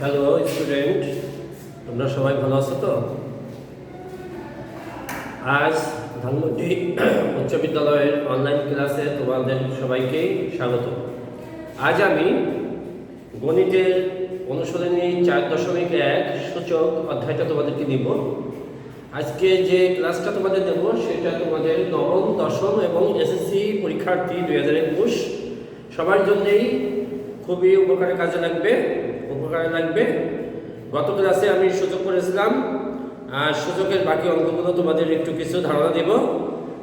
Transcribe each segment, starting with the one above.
Hello student, তোমরা সবাই ভালো আছো তো? আজ ধানমন্ডি উচ্চ বিদ্যালয়ের অনলাইন ক্লাসে তোমাদের সবাইকে স্বাগত। আজ আমি গণিতের অনুশীলনী 4.1 সূচক অধ্যায়টা তোমাদেরকে নিব। আজকে যে ক্লাসটা তোমাদের দেব সেটা তোমাদের নবম, দশম এবং এসএসসি পরীক্ষার্থী 2021 সবার জন্যেই খুবই উপকারে লাগবে। গত ক্লাসে আমি সূচক করেছিলাম, আর সূচকের বাকি অঙ্কগুলো তোমাদের একটু কিছু ধারণা দেব।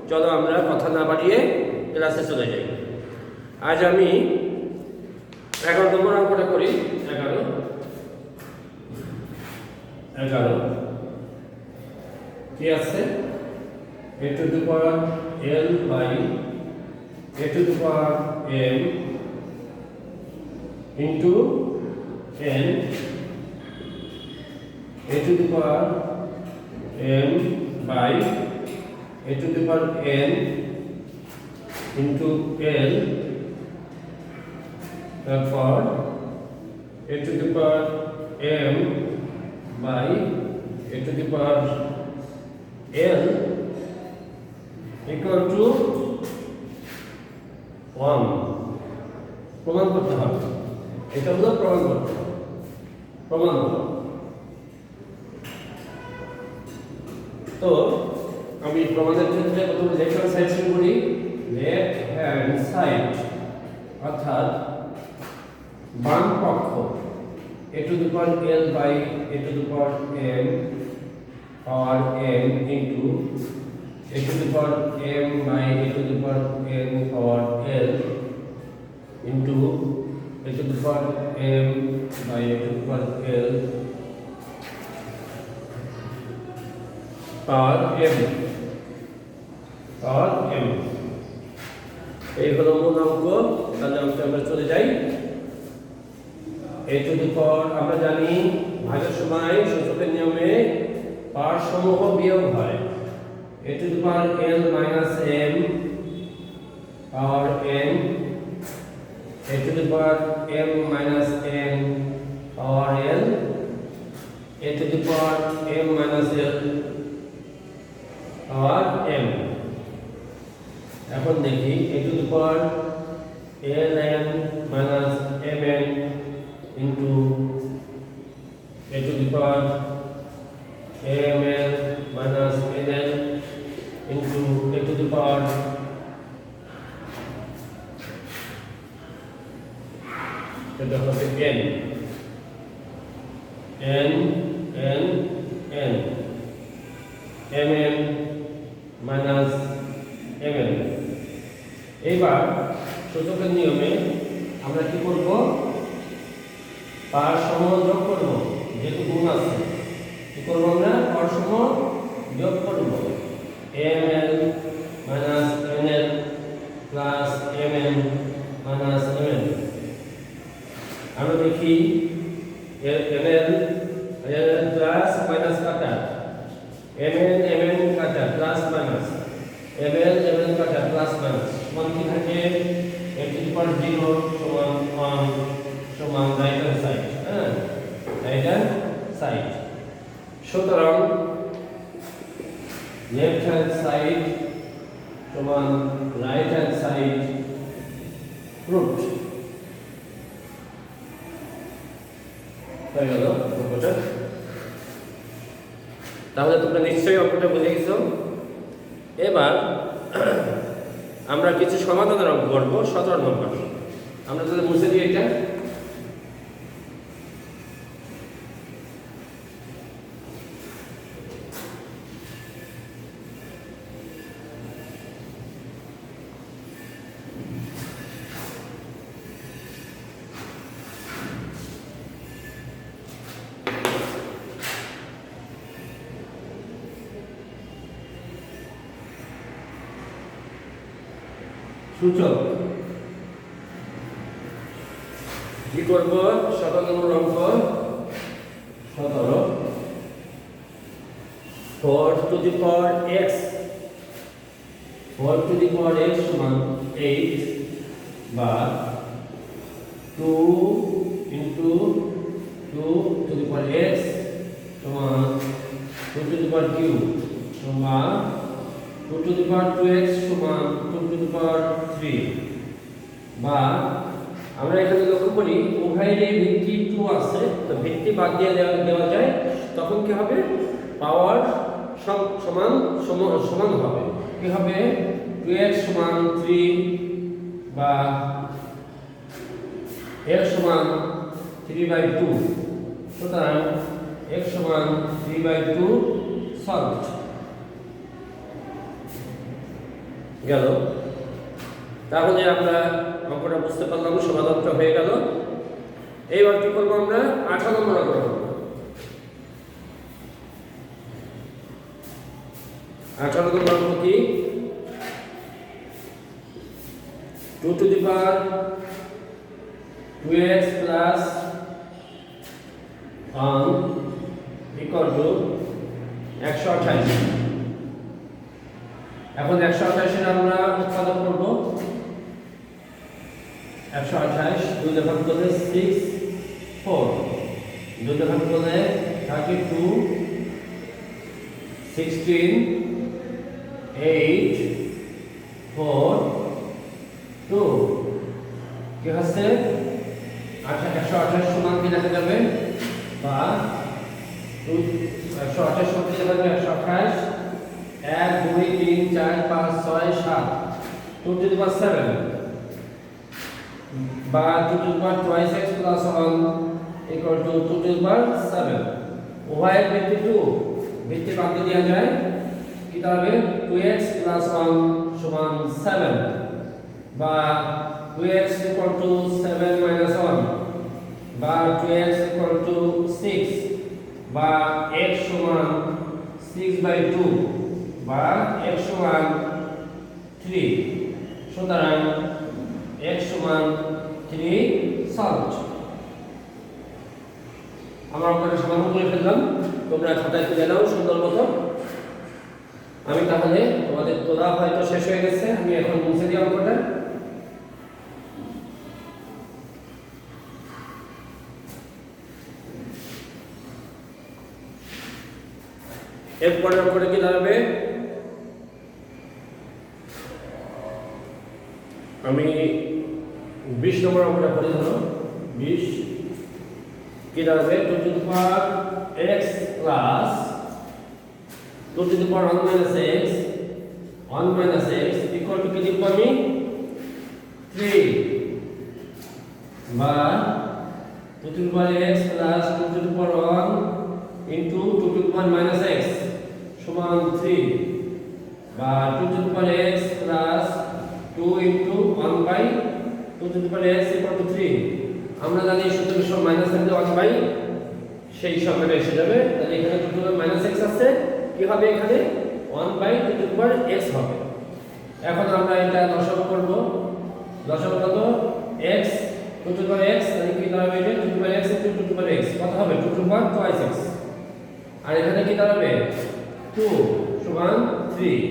চলো আমরা কথা না বাড়িয়ে ক্লাসে চলে যাই। আজ আমি 11 নম্বর অঙ্কটা করি। 11 কি আছে? a to the power l by a to the power m into n a to the power m by a to the power n into l, therefore a to the power m by a to the power l equal to 1 প্রমাণ করতে হবে। এটা হলো প্রমাণ। তো আমি প্রমাণের ক্ষেত্রে প্রথমে লেফট হ্যান্ড সাইড শুরু করি। লেফট হ্যান্ড সাইড অর্থাৎ বাম পক্ষ a to the power l by a to the power m or n into a to the power m by a to the power n or l into a to the power m by a to the power l power m এই হলো মূল অঙ্ক। তাহলে আমরা চলে যাই। a to the power আমরা জানি ভাগের সময় সূচকের নিয়মে পাওয়ার সমূহ বিয়োগ হয়। a to the power l minus m power n, a to the power m minus n power l, a to the power m minus l power m। এখন দেখি a to the power ln minus mn into a to the power aml minus nl into a to the power এটা হবে n mn minus mn। এবার সূচকের নিয়মে আমরা কি করব? পাওয়ার সমূহ যোগ করব, যেহেতু গুণ আছে। কি করব আমরা? পাওয়ার সমূহ যোগ করব। ml minus nl plus mn minus mn। আমরা দেখি nl প্লাস মাইনাস কাটা, mn কাটা প্লাস মাইনাস, ml কাটা প্লাস মাইনাস সমান কি থাকে? a to the power 0 সমান 1 সমান right hand side. Right hand side. সুতরাং লেফট হ্যান্ড সাইড সমান রাইট হ্যান্ড সাইড প্রুভড হয়ে গেল অঙ্কটা। তাহলে তোমরা নিশ্চয়ই অঙ্কটা বুঝে গেছো। এবার আমরা কিছু সমাধানের অঙ্ক করবো। 17 নম্বর আমরা তাহলে মুছে দিই এটা। সূচক কি করব? 17 নম্বর অঙ্ক। 17 4 to the power x সমান 8 বা 2 into 2 to the power x সমান 2 to the power q সমান 2 to the power 2x সমান 2 to the power 3 বা আমরা এখানে লক্ষ্য করি উভয়েরই ভিত্তি 2 আছে, তো ভিত্তি বাদ দিয়ে দেওয়া যায়, তখন কি হবে পাওয়ার সমান সমান হবে। কি হবে 2x সমান 3 বা x সমান 3/2, সুতরাং x সমান 3/2 সলভড গেল। তাহলে আমরা অঙ্কটা বুঝতে পারলাম, সমাধানটা হয়ে গেল। এইবার কি করবো আমরা 18 নম্বর অঙ্ক করব। 18 নম্বর অঙ্ক কি 2 to the power 2x plus 1 equal to 128। এখন 128 এর আমরা উৎপাদক করব। 128 2 দিয়ে ভাগ করলে 6 4, 2 দিয়ে ভাগ করলে 32 16 8 4 2 কি হচ্ছে 128 সমান কি লেখা যাবে বা 128 সমান কি লেখা যাবে 128 1 2 3 4 5 6 7 2 to the power 7 বা 2 to the power twice x plus 1 equal to 2 to the power 7। উভয়ের ভিত্তি 2, ভিত্তি বাদ দিয়ে দেওয়া যায়, কি দাঁড়াবে 2x plus 1 সমান 7 বা 2x equal to 7 minus 1 বা 2x equal to 6 বা x সমান 6/2 বা x সমান 3, সুতরাং x সমান 3 সলভড। আমরা অঙ্কটা সমাধান করে ফেললাম, তোমরা খাতায় তুলে নাও সুন্দর মতো। আমি তাহলে তোমাদের তোলা হয়তো শেষ হয়ে গেছে, আমি এখন মুছে দিই অঙ্কটা। এরপরে অঙ্কটা কি দাঁড়াবে আমি 20 নম্বর অঙ্কটা করে ধরো। 20 কি দাঁড়াবে 2 to the power x plus 2 to the power 1 minus x equal to কি লিখব আমি 3 বা 2 to the power x plus 2 to the power 1 into 2 to the power minus x সমান 3 বা 2 to the power x plus 2 into 1 by 2 to the power x equal to 3। আমরা জানি সূত্রের সব মাইনাস থাকলে 1 বাই সেই সংখ্যাটা এসে যাবে, তাহলে এখানে 2 to the power minus x আছে, কি হবে এখানে 1 by 2 to the power x হবে। এখন আমরা এটা লসাগু করব। লসাগু কত x 2 to the power x, তাহলে কি দাঁড়াবে এটা 2 to the power x into 2 to the power x কত হবে 2 to the power twice x, আর এখানে কি দাঁড়াবে 2 সমান 3।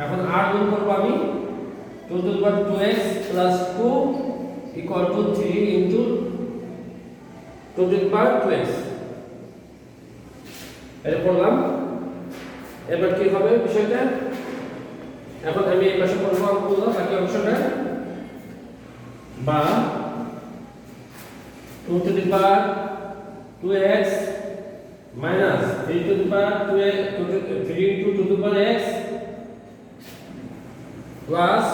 এখন আর গুণ করব আমি 2 to the power 2x plus 2 equal to 3 into 2 to the power 2x। এটা করলাম। এবার কি হবে বিষয়টা, এখন আমি এই পাশে করব অঙ্কগুলো বাকি অংশটা বা 2 to the power 2x minus 3 to the power 2x 3 into 2 to the power x plus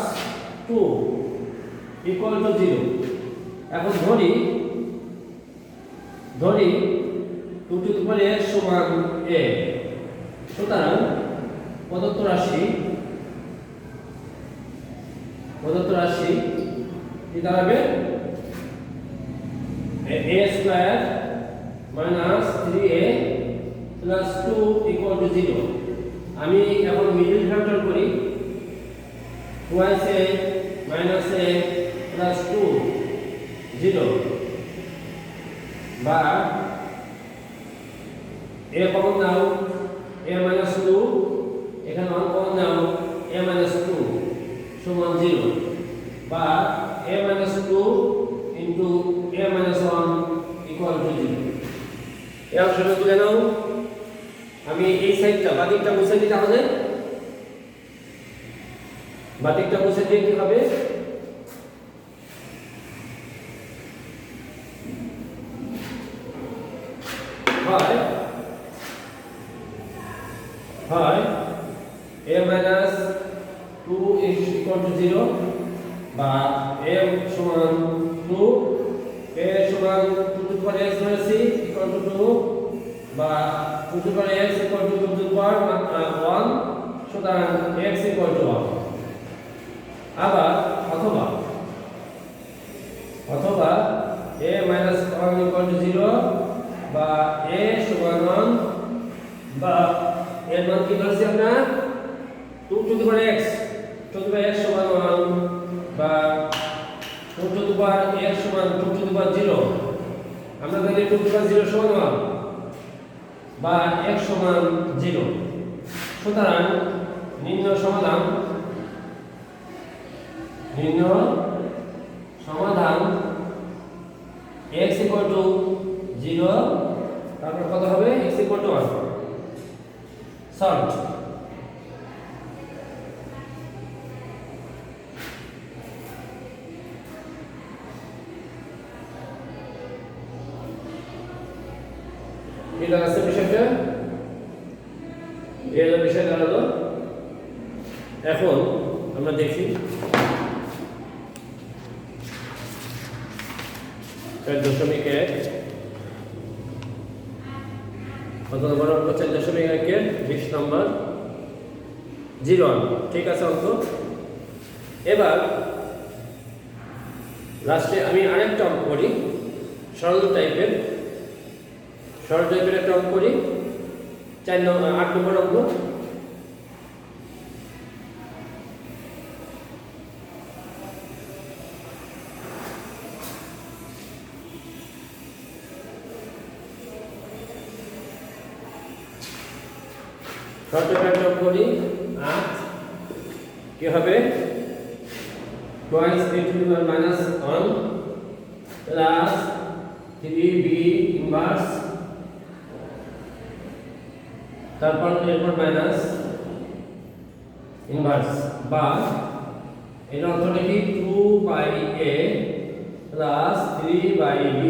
2 equal to 0। এখন ধরি 2 to the power x সমান a, সুতরাং প্রদত্ত রাশি কি দাঁড়াবে a square minus 3a plus 2 equal to 0। আমি এখন মিডল ফ্যাক্টর করি, twice a minus a plus 2 0 বা a common now a minus 2, এখানে 1 কমন নাও a minus 2 সমান 0 বা a minus 2 into a minus 1 equal to 0। এই অংশটা তুলে নাও। আমি এই সাইডটা বাদিকটা মুছে দিই, তাহলে বাদিকটা মুছে দিয়ে কি হবে, হয় a minus 2 is equal to 0 বা a সমান 2, a সমান 2 to the power x ধরেছি equal to 2 বা 2 to the power x equal to 2 to the power 1, সুতরাং x equal to 1। আবার অথবা a minus 1 equal to 0 বা a সমান 1 বা এর মান কি ধরছি আমরা 2 to the power x, 2 to the power x সমান 1 বা 2 to the power x সমান 2 to the power 0, আমরা জানি 2 to the power 0 সমান 1 বা x সমান 0। সুতরাং নির্ণয় সমাধান x equal to 0, তারপর কত হবে x equal to 1 সলভ। এটা আছে বিষয়টা, এর বিষয় দাঁড়ালো। এখন আমরা দেখি 4.1 কত নম্বর অঙ্ক, 4.1 এর 20 নম্বর 01, ঠিক আছে অঙ্ক। এবার লাস্টে আমি আরেকটা অঙ্ক করি, সরল টাইপের একটা অঙ্ক করি, 8 নম্বর অঙ্ক। শর্টকাট করি 8 কি হবে, twice a to the power minus 1 plus 3b inverse, তারপর এরপর মাইনাস ইনভার্স, বা এর অর্থটা কি 2/a plus 3/b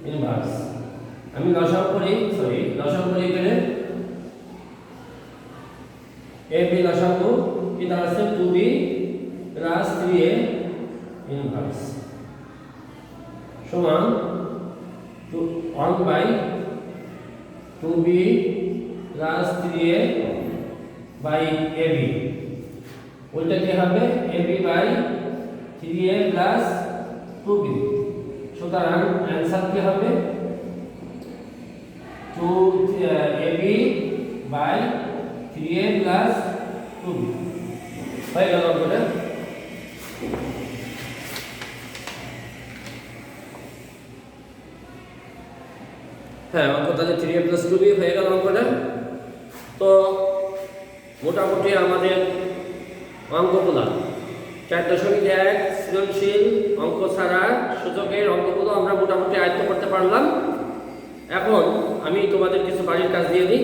ইনভার্স। আমি লসাগু করি এখানে ab লসাগু কি দাঁড়াচ্ছে 2b plus 3a ইনভার্স সমান 1/2b plus 3a by ab, ওইটা কি হবে ab by 3a plus 2b। সুতরাং অ্যানসার কি হবে 2ab by 3a plus 2b। হয়ে গেল অঙ্কটা। হ্যাঁ, অঙ্ক তাহলে 3a plus 2b হয়ে গেল অঙ্কটা। তো মোটামুটি আমাদের অঙ্কগুলো 4.1 সৃজনশীল অঙ্ক ছাড়া সূচকের অঙ্কগুলো আমরা মোটামুটি আয়ত্ত করতে পারলাম। এখন আমি তোমাদের কিছু বাড়ির কাজ দিয়ে দিই,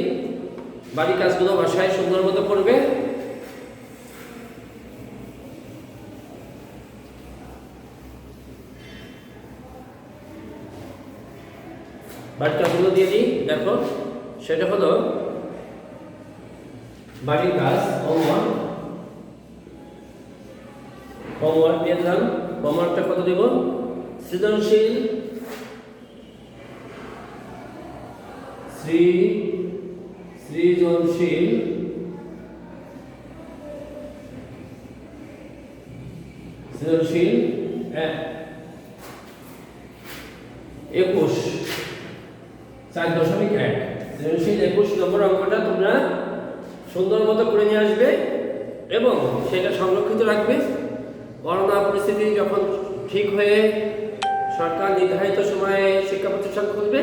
বাড়ির কাজগুলো বাসায় সুন্দর মতো করবে। বাড়ির কাজগুলো দিয়ে দিই, দেখো সেটা হলো বাড়ির কাজ হোমওয়ার্ক দিয়ে দিলাম। হোমওয়ার্কটা কত দেব, সৃজনশীল সৃজনশীল 21 4.1 সৃজনশীল 21 নম্বর অঙ্কটা তোমরা সুন্দর মতো করে নিয়ে আসবে এবং সেটা সংরক্ষিত রাখবে। করোনা পরিস্থিতি যখন ঠিক হয়ে সরকার নির্ধারিত সময়ে শিক্ষা প্রতিষ্ঠান খুলবে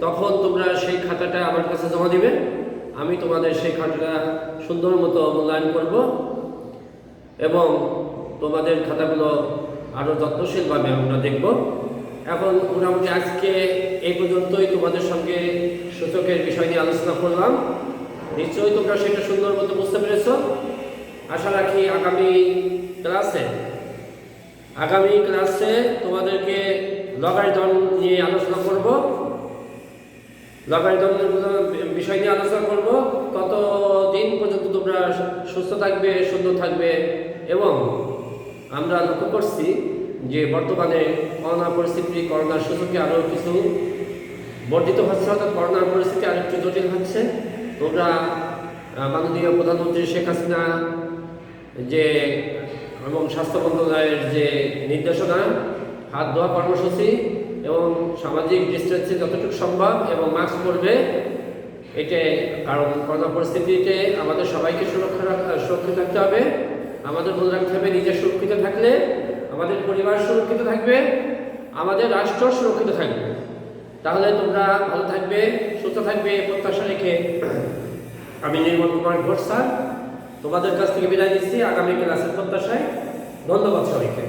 তখন তোমরা সেই খাতাটা আমার কাছে জমা দিবে, আমি তোমাদের সেই খাতাটা সুন্দর মতো মূল্যায়ন করব এবং তোমাদের খাতাগুলো আরও যত্নশীলভাবে আমরা দেখব। এখন মোটামুটি আজকে এই পর্যন্তই তোমাদের সঙ্গে সূচকের বিষয় নিয়ে আলোচনা করলাম। নিশ্চয়ই তোমরা সেটা সুন্দর মতো বুঝতে পেরেছ। আশা রাখি আগামী ক্লাসে তোমাদেরকে লগারিদম নিয়ে আলোচনা করব। লগারিদমের বিষয় নিয়ে আলোচনা করব। ততদিন পর্যন্ত তোমরা সুস্থ থাকবে, সুন্দর থাকবে। এবং আমরা লক্ষ্য করছি যে বর্তমানে করোনার সূচকে আরও কিছু বর্ধিত হচ্ছে, অর্থাৎ করোনার পরিস্থিতি আরেকটু জটিল হচ্ছে। তোমরা মাননীয় প্রধানমন্ত্রী শেখ হাসিনা যে এবং স্বাস্থ্য মন্ত্রণালয়ের যে নির্দেশনা, হাত ধোয়া কর্মসূচি এবং সামাজিক ডিস্টেন্সিং যতটুকু সম্ভব এবং মাস্ক পরবে, এটা কারণ করোনা পরিস্থিতিতে আমাদের সবাইকে সুরক্ষিত থাকতে হবে। আমাদের মনে রাখতে হবে নিজে সুরক্ষিত থাকলে আমাদের পরিবার সুরক্ষিত থাকবে, আমাদের রাষ্ট্র সুরক্ষিত থাকবে। তাহলে তোমরা ভালো থাকবে, সুস্থ থাকবে প্রত্যাশা রেখে আমি নির্মল কুমার ঘোষ স্যার তোমাদের কাছ থেকে বিদায় দিচ্ছি আগামী ক্লাসের প্রত্যাশায়। ধন্যবাদ সবাইকে।